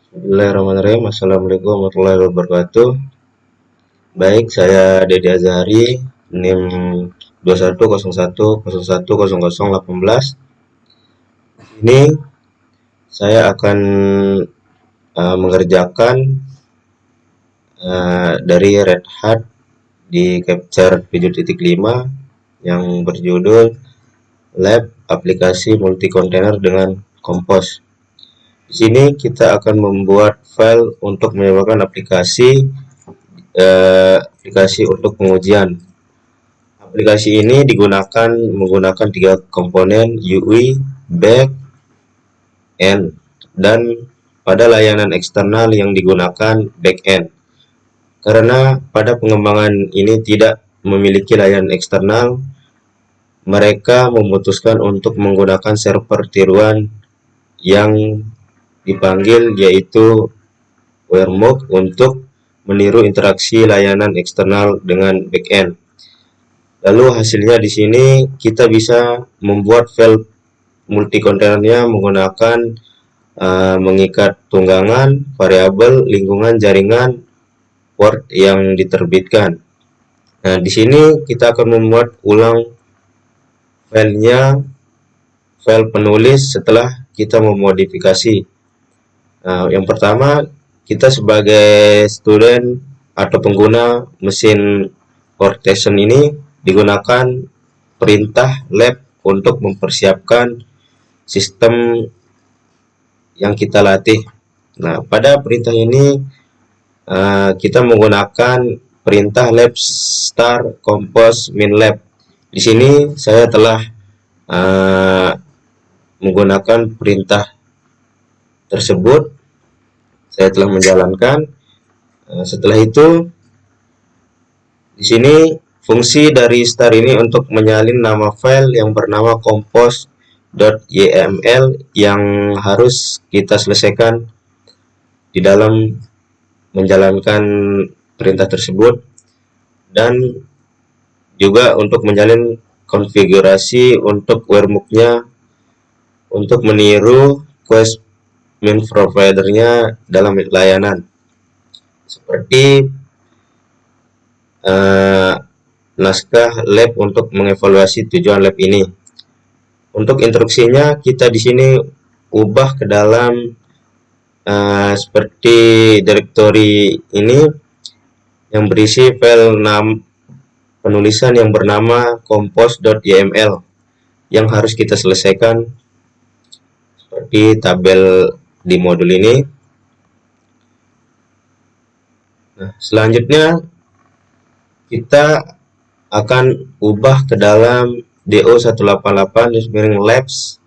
Bismillahirrahmanirrahim. Assalamualaikum warahmatullahi wabarakatuh. Baik, saya Dedi Azhari, NIM 2101010018. Ini saya akan mengerjakan dari Red Hat di Capture 7.5 yang berjudul Lab Aplikasi Multi Container dengan Compose. Di sini kita akan membuat file untuk menyebarkan aplikasi untuk pengujian. Aplikasi ini menggunakan tiga komponen UI, back, end, dan pada layanan eksternal yang digunakan back-end. Karena pada pengembangan ini tidak memiliki layanan eksternal, mereka memutuskan untuk menggunakan server tiruan yang dipanggil yaitu Wermuk untuk meniru interaksi layanan eksternal dengan backend. Lalu hasilnya di sini kita bisa membuat file multi kontainernya menggunakan mengikat tunggangan, variabel, lingkungan, jaringan, port yang diterbitkan. Nah, di sini kita akan membuat ulang filenya, file penulis setelah kita memodifikasi. Nah, yang pertama kita sebagai student atau pengguna mesin workstation ini digunakan perintah lab untuk mempersiapkan sistem yang kita latih. Nah, pada perintah ini kita menggunakan perintah lab start compose min lab. Di sini saya telah menggunakan perintah tersebut. Saya telah menjalankan. Setelah itu, di sini fungsi dari start ini untuk menyalin nama file yang bernama compose.yml yang harus kita selesaikan di dalam menjalankan perintah tersebut, dan juga untuk menjalin konfigurasi untuk Wermuk-nya untuk meniru quest main provider-nya dalam layanan, seperti naskah lab untuk mengevaluasi tujuan lab ini. Untuk instruksinya kita di sini ubah ke dalam seperti directory ini yang berisi file penulisan yang bernama compose.yml yang harus kita selesaikan seperti tabel di modul ini. Nah, selanjutnya kita akan ubah ke dalam do188-labs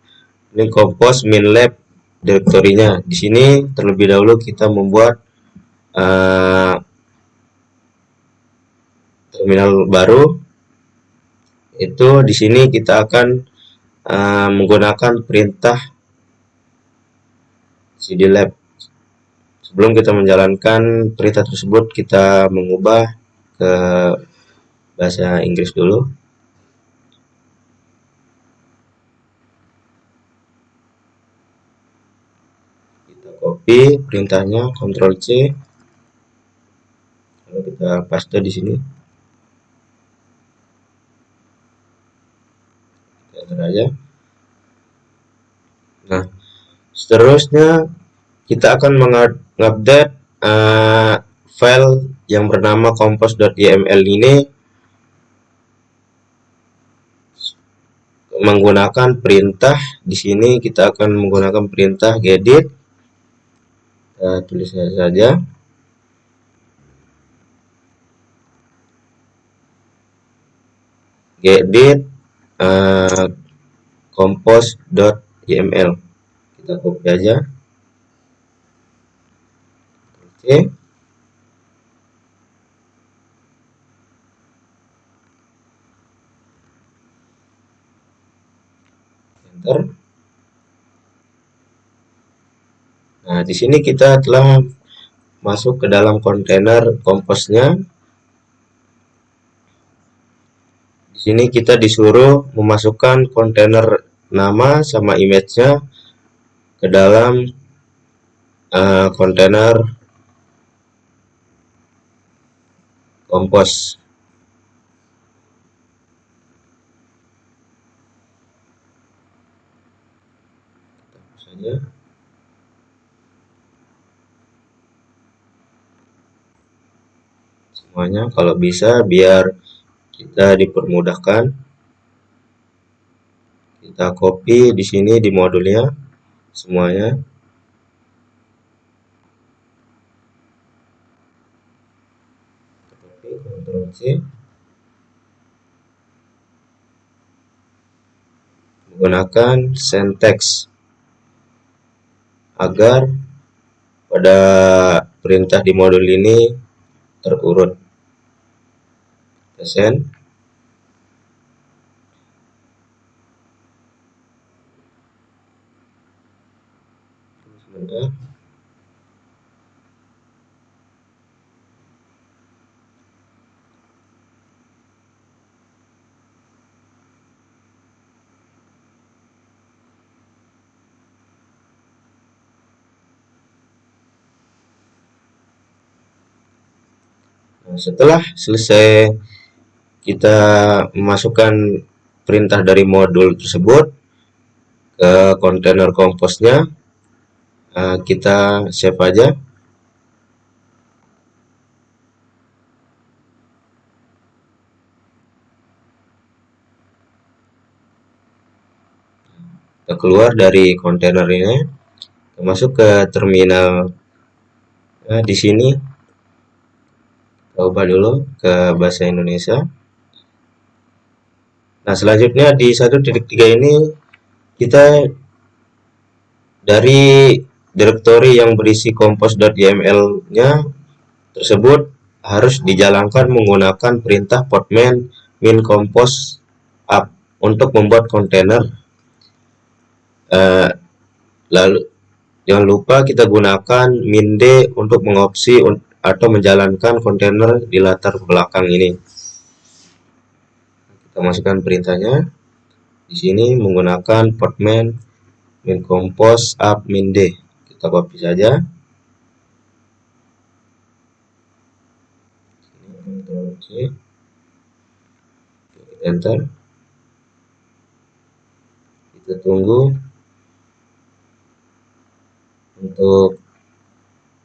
ini compose min lab direktorinya. Di sini terlebih dahulu kita membuat terminal baru. Itu di sini kita akan menggunakan perintah cd lab. Sebelum kita menjalankan perintah tersebut, kita mengubah ke bahasa Inggris dulu. Kita copy perintahnya, Ctrl C, lalu kita paste di sini. Kita aja. Nah, seterusnya kita akan mengupdate file yang bernama compose.yml ini menggunakan perintah. Di sini kita akan menggunakan perintah gedit. Kita tulis saja. Gedit compose.yml. Kita copy aja. Oke. Enter. Nah, di sini kita telah masuk ke dalam kontainer compose-nya. Di sini kita disuruh memasukkan kontainer nama sama image-nya ke dalam kontainer kompos. Saja. Semuanya kalau bisa biar kita dipermudahkan, kita copy di sini di modulnya semuanya. Ctrl C, menggunakan syntax agar pada perintah di modul ini terurut. Send. Sebentar. Nah, setelah selesai kita memasukkan perintah dari modul tersebut ke kontainer komposnya, kita save aja. Kita keluar dari kontainer ini, kita masuk ke terminal. Nah, di sini kita ubah dulu ke bahasa Indonesia. Nah, selanjutnya di 1.3 ini kita dari direktori yang berisi compose.yml-nya tersebut harus dijalankan menggunakan perintah podman min compose up untuk membuat kontainer. Lalu jangan lupa kita gunakan min d untuk mengopsi atau menjalankan kontainer di latar belakang ini. Kita masukkan perintahnya di sini menggunakan podman min compose up min d. Kita copy saja. Ctrl C, enter. Kita tunggu untuk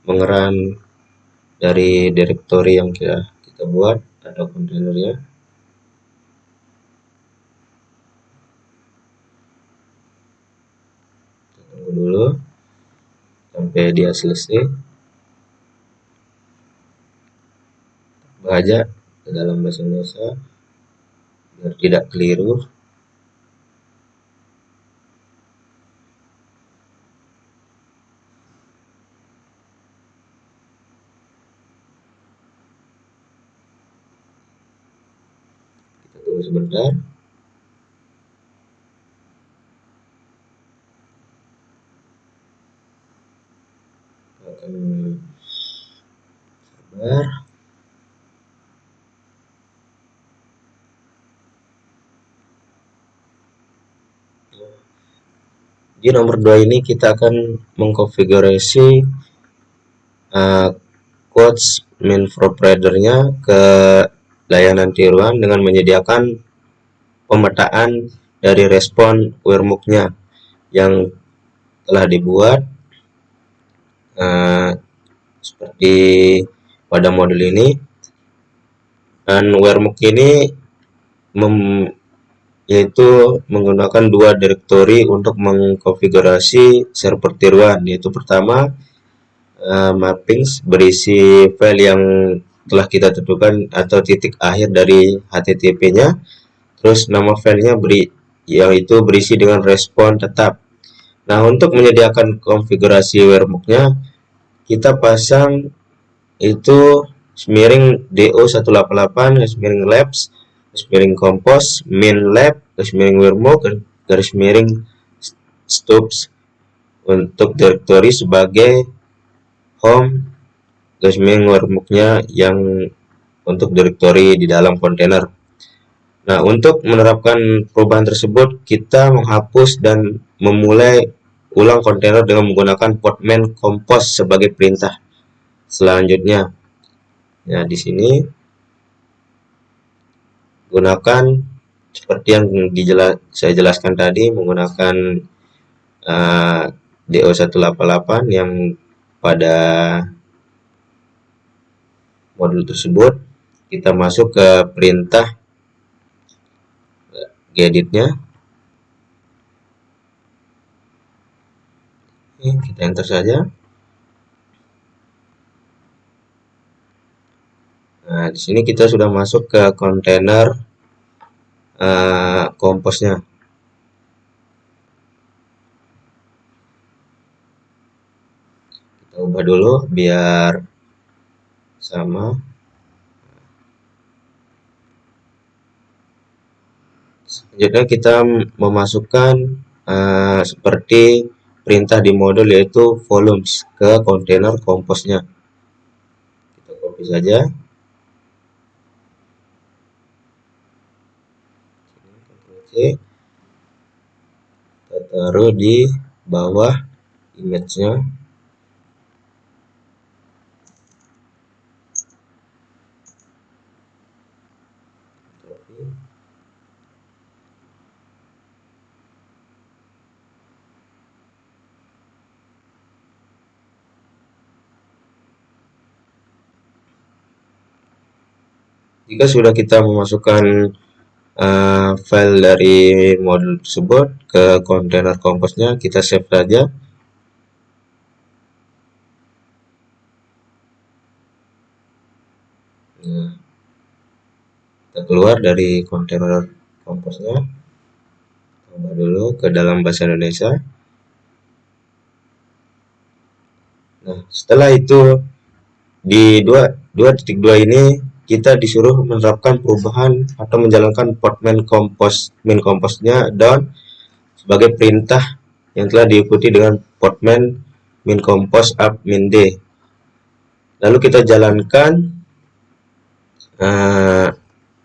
mengeran dari direktori yang kita buat atau kontainernya. Kita tunggu dulu sampai dia selesai. Baca ke dalam bahasa Indonesia biar tidak keliru. Kita tunggu sebentar. Akan sabar. Di nomor 2 ini kita akan mengkonfigurasi quotes main provider-nya ke layanan tiruan dengan menyediakan pemetaan dari respon webhook-nya yang telah dibuat seperti pada modul ini. Dan webhook ini yaitu menggunakan dua direktori untuk mengkonfigurasi server tiruan, yaitu pertama mappings berisi file yang telah kita tentukan atau titik akhir dari HTTP-nya, terus nama filenya yaitu berisi dengan respon tetap. Nah, untuk menyediakan konfigurasi webhook-nya kita pasang itu semiring do188 semiring labs semiring compose min lab semiring webhook garis miring stubs untuk direktori sebagai home garis miring webhook-nya yang untuk direktori di dalam kontainer. Nah, untuk menerapkan perubahan tersebut kita menghapus dan memulai ulang kontainer dengan menggunakan podman compose sebagai perintah selanjutnya. Nah, di sini gunakan seperti yang saya jelaskan tadi, menggunakan DO188 yang pada modul tersebut. Kita masuk ke perintah geditnya. Kita enter saja. Nah, di sini kita sudah masuk ke kontainer komposnya. Kita ubah dulu biar sama. Selanjutnya kita memasukkan seperti perintah di modul, yaitu volumes ke kontainer komposnya. Kita copy saja. Kita taruh di bawah image-nya. Jika sudah kita memasukkan file dari modul tersebut ke kontainer komposnya, kita save saja. Nah, kita keluar dari kontainer komposnya, coba dulu ke dalam bahasa Indonesia. Nah, setelah itu di 2.2 ini kita disuruh menerapkan perubahan atau menjalankan podman compose min compose-nya down sebagai perintah yang telah diikuti dengan podman min compose up min d. Lalu kita jalankan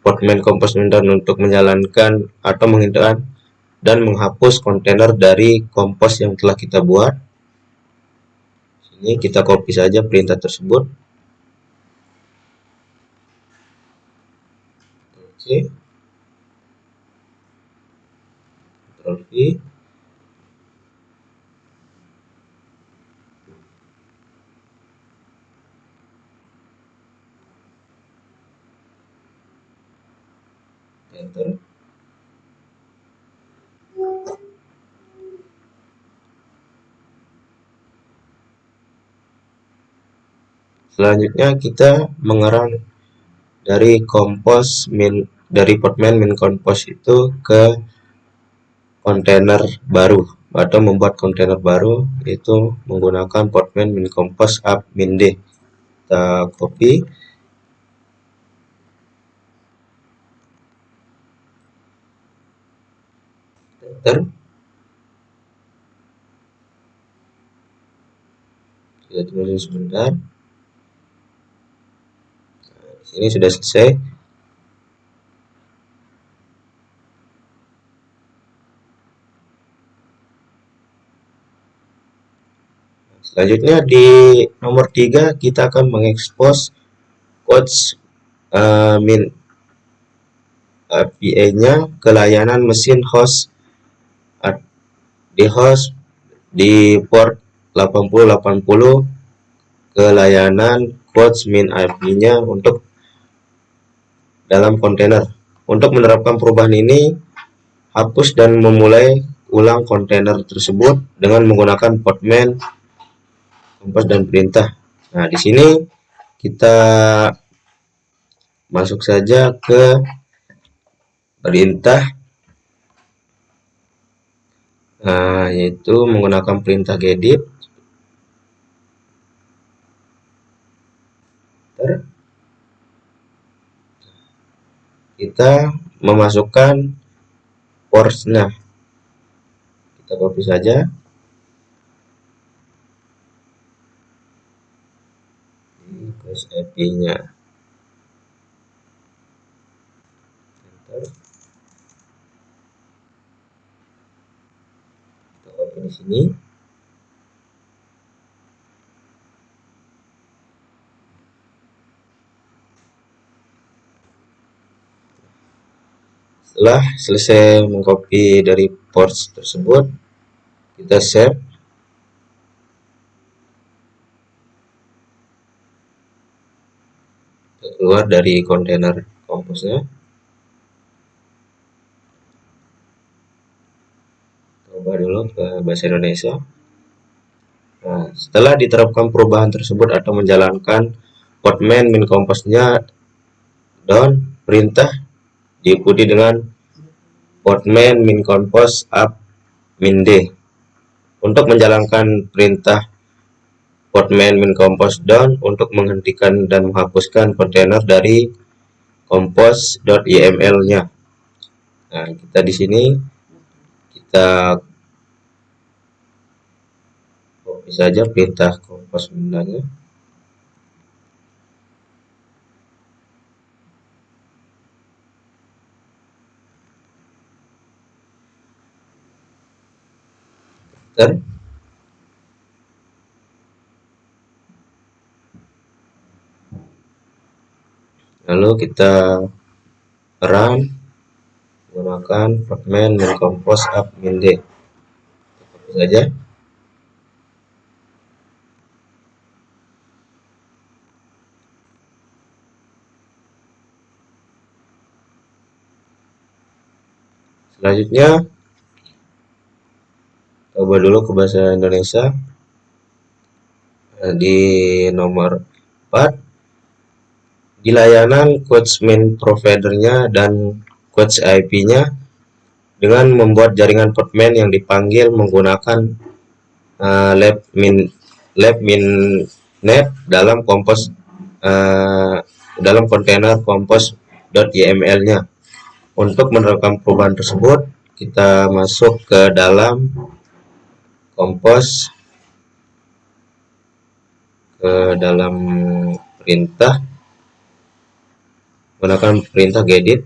podman compose min down untuk menjalankan atau menghentikan dan menghapus kontainer dari compose yang telah kita buat. Ini kita copy saja perintah tersebut. Oke. Ctrl V. Enter. Selanjutnya kita mengerang dari podman min compose itu ke kontainer baru atau membuat kontainer baru, yaitu menggunakan podman min compose up min d. Kita copy. Enter. Kita tunggu sebentar. Ini sudah selesai. Selanjutnya di nomor 3 kita akan mengekspos codes min API-nya ke layanan mesin host di port 8080 ke layanan codes min IP-nya untuk dalam kontainer. Untuk menerapkan perubahan ini, hapus dan memulai ulang kontainer tersebut dengan menggunakan podman compose dan perintah. Nah, di sini kita masuk saja ke perintah, yaitu menggunakan perintah gedit. Kita memasukkan ports-nya. Kita copy saja. Terus IP-nya. Kita copy di sini. Setelah selesai mengcopy dari ports tersebut, kita save. Keluar dari kontainer komposnya. Coba dulu ke bahasa Indonesia. Nah, setelah diterapkan perubahan tersebut atau menjalankan podman min komposnya down, perintah diikuti dengan podman min compose up min d. Untuk menjalankan perintah podman min compose down untuk menghentikan dan menghapuskan kontainer dari compose.yml-nya. Nah, kita di sini kita copy saja perintah compose bundanya. Dan lalu kita run menggunakan podman min compose up min d. Copy saja. Selanjutnya coba dulu ke bahasa Indonesia. Nah, di nomor 4 di layanan quotes main providernya dan quotes IP-nya dengan membuat jaringan podman yang dipanggil menggunakan lab minnet dalam compose dalam kontainer compose.yml-nya. Untuk menerapkan perubahan tersebut, kita masuk ke dalam compose, ke dalam perintah, menggunakan perintah gedit.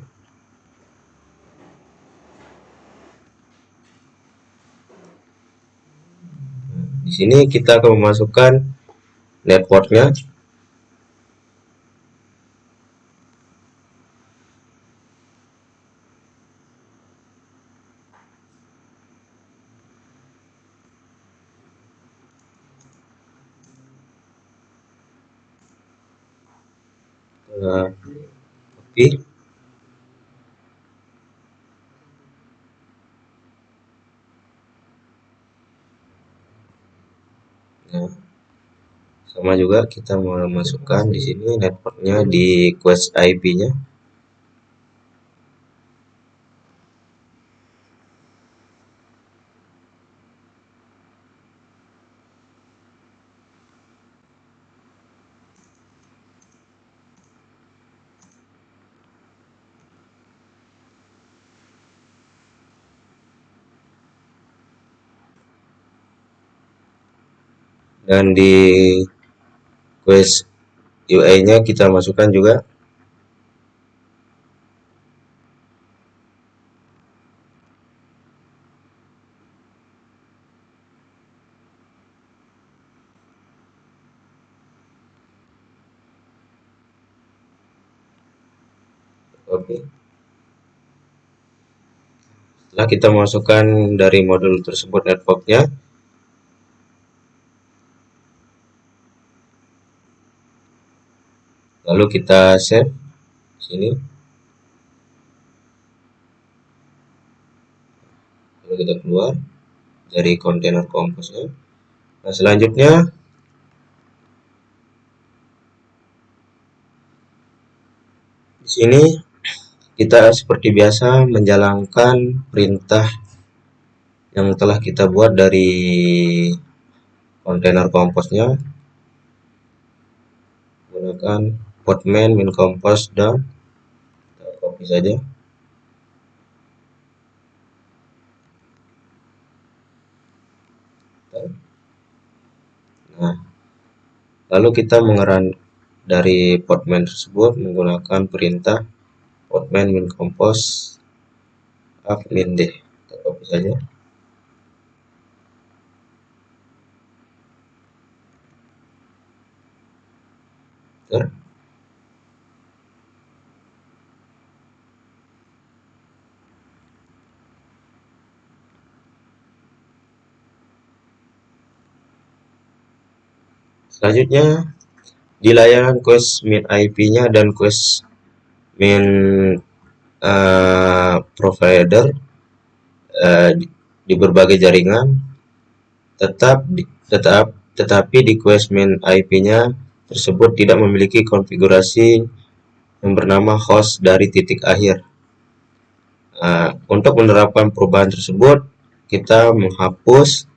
Di sini kita akan memasukkan networknya. Copy. Nah, sama juga kita memasukkan di sini networknya di quest IP-nya. Dan di quest UI-nya kita masukkan juga. Oke. Setelah kita masukkan dari modul tersebut networknya, lalu kita save sini, lalu kita keluar dari kontainer compose-nya. Nah, selanjutnya di sini kita seperti biasa menjalankan perintah yang telah kita buat dari kontainer compose-nya, menggunakan podman min compose down. Kita copy saja. Nah, lalu kita mengerun dari podman tersebut menggunakan perintah podman min compose up min d. Kita copy saja. Selanjutnya di layanan quest min IP-nya dan quest min provider di berbagai jaringan tetapi di quest min IP-nya tersebut tidak memiliki konfigurasi yang bernama host dari titik akhir. Untuk menerapkan perubahan tersebut, kita menghapus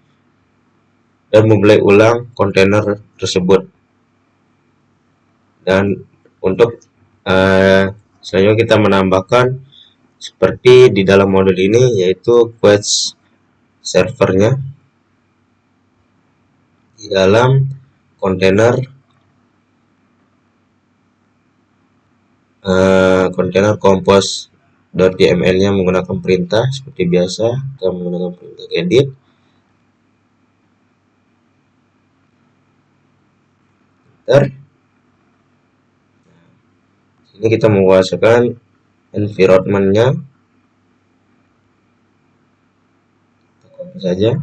dan memulai ulang kontainer tersebut. Dan untuk selanjutnya kita menambahkan seperti di dalam modul ini, yaitu quest servernya di dalam kontainer compose.yml-nya menggunakan perintah seperti biasa. Kita menggunakan perintah edit. Ini kita menguasai environment-nya. Kita copy saja.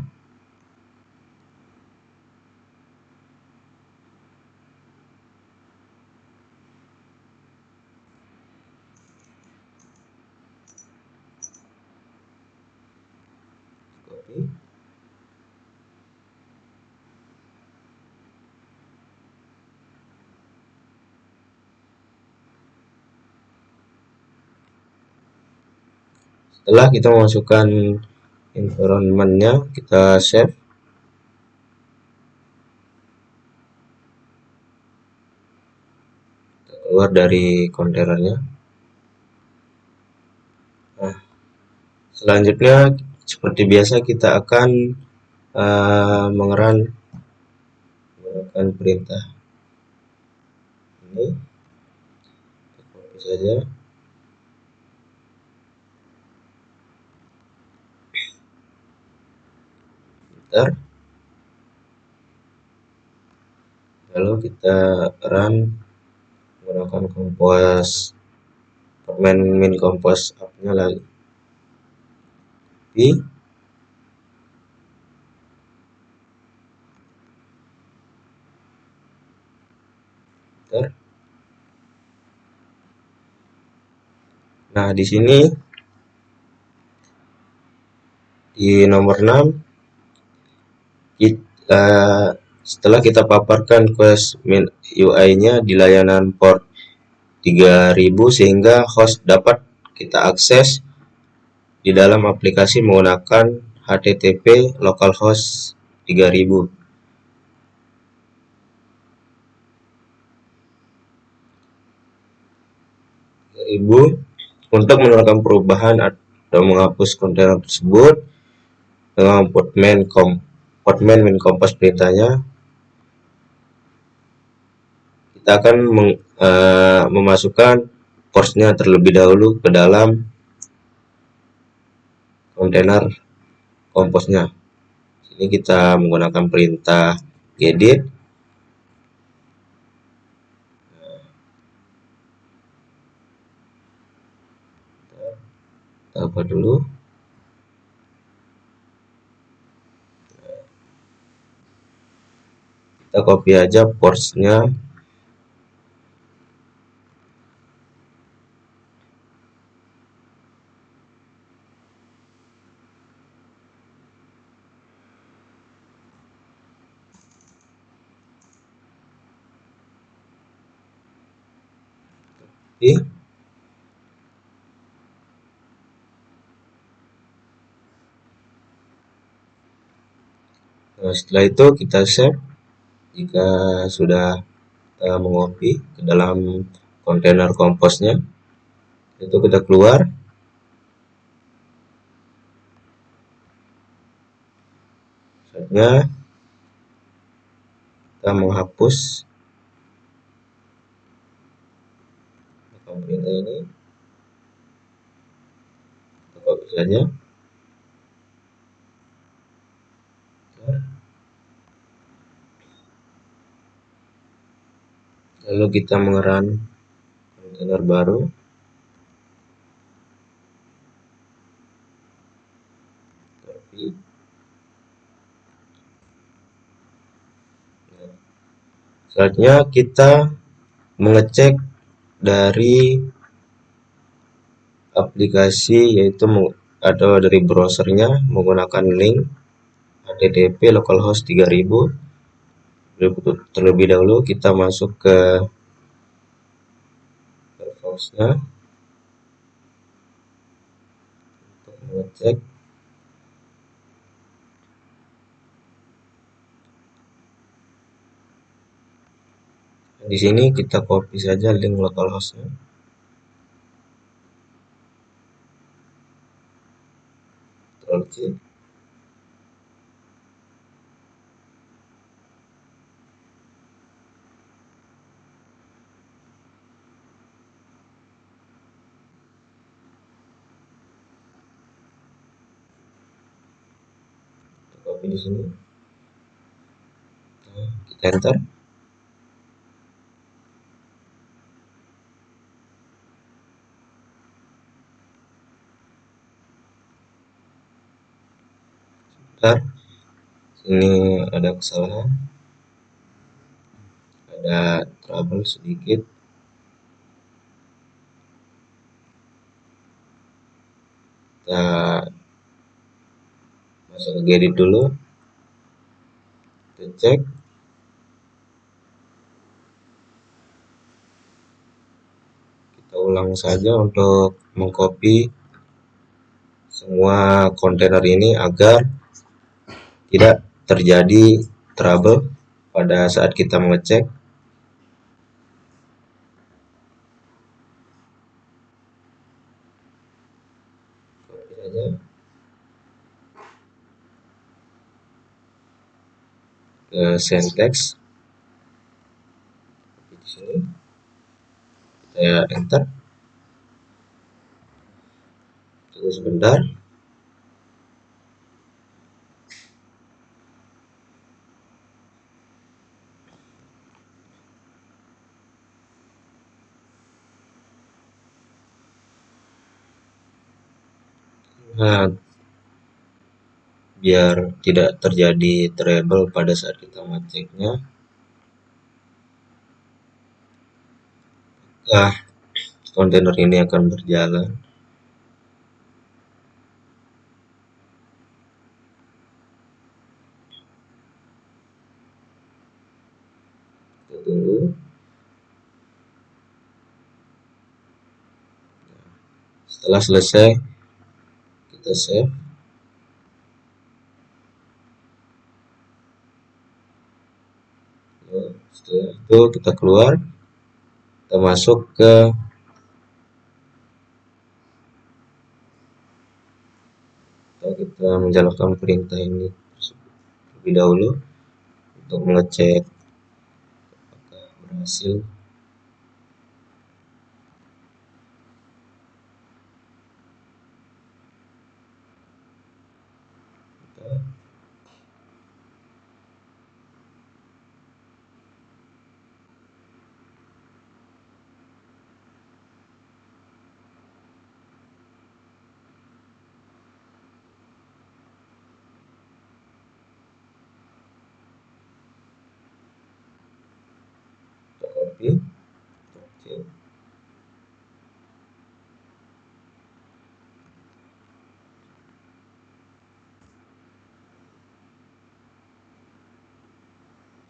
Copy. Setelah kita memasukkan environment-nya, kita save. Kita keluar dari kontainernya. Nah, selanjutnya seperti biasa kita akan menggunakan perintah ini. Kita copy saja. Lalu kita run menggunakan compose min compose up-nya lagi. Nah, di sini di nomor 6 setelah kita paparkan quest min UI-nya di layanan port 3000 sehingga host dapat kita akses di dalam aplikasi menggunakan HTTP localhost 3000. Untuk menerapkan perubahan atau menghapus kontainer tersebut dengan portman min compose perintahnya, kita akan memasukkan ports-nya terlebih dahulu ke dalam kontainer compose-nya. Ini kita menggunakan perintah edit. Apa dulu? Kita copy aja ports-nya. Nah, setelah itu kita save. Jika sudah mengopi ke dalam kontainer compose-nya, itu kita keluar. Saatnya kita menghapus perintah ini. Kita copy saja. Lalu kita mengerun kontainer baru. Copy. Selanjutnya kita mengecek dari aplikasi, yaitu atau dari browsernya menggunakan link http localhost 3000. Terlebih dahulu kita masuk ke Firefox-nya untuk mengecek. Di sini kita copy saja link localhost-nya. Ctrl+C. Copy di sini. Nah, kita enter. Bentar, sini ada kesalahan, ada trouble sedikit. Kita masuk ke Gedit dulu, kita cek. Kita ulang saja untuk mengcopy semua kontainer ini agar tidak terjadi trouble pada saat kita mengecek. Copy saja ke syntax di sini, saya enter. Tunggu sebentar. Nah, biar tidak terjadi trouble pada saat kita mengeceknya, kontainer ini akan berjalan. Kita tunggu. Setelah selesai, kita save. Setelah itu kita keluar, kita masuk ke kita menjalankan perintah ini terlebih dahulu untuk mengecek apakah berhasil. Kita copy.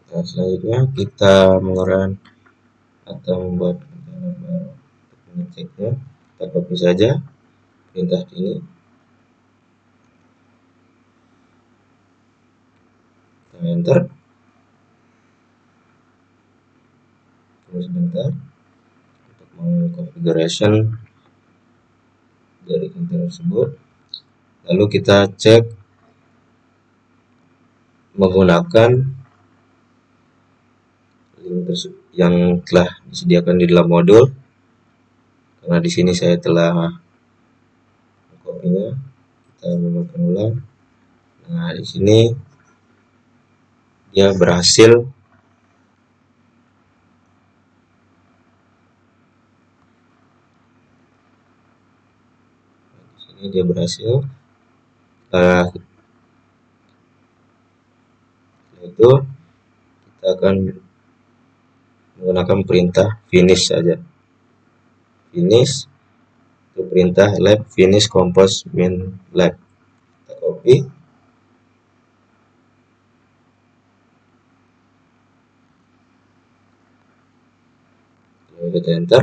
Nah, selanjutnya kita mengeran atau membuat kontainer baru untuk mengeceknya. Kita copy saja perintah ini, kita enter. Tunggu sebentar untuk mengkonfigurasi dari kontainer tersebut. Lalu kita cek menggunakan link yang telah disediakan di dalam modul. Karena di sini saya telah mengkopinya, kita menggunakan ulang. Nah, di sini dia berhasil. Di sini dia berhasil. Setelah itu kita akan menggunakan perintah finish saja. Finish itu perintah lab finish compose min lab. Kita copy, lalu kita enter.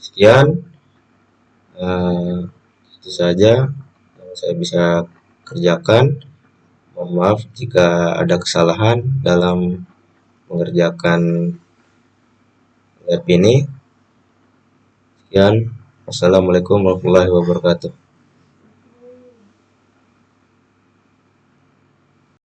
Sekian, itu saja yang saya bisa kerjakan. Mohon maaf jika ada kesalahan dalam mengerjakan lab ini. Sekian, wassalamualaikum warahmatullahi wabarakatuh.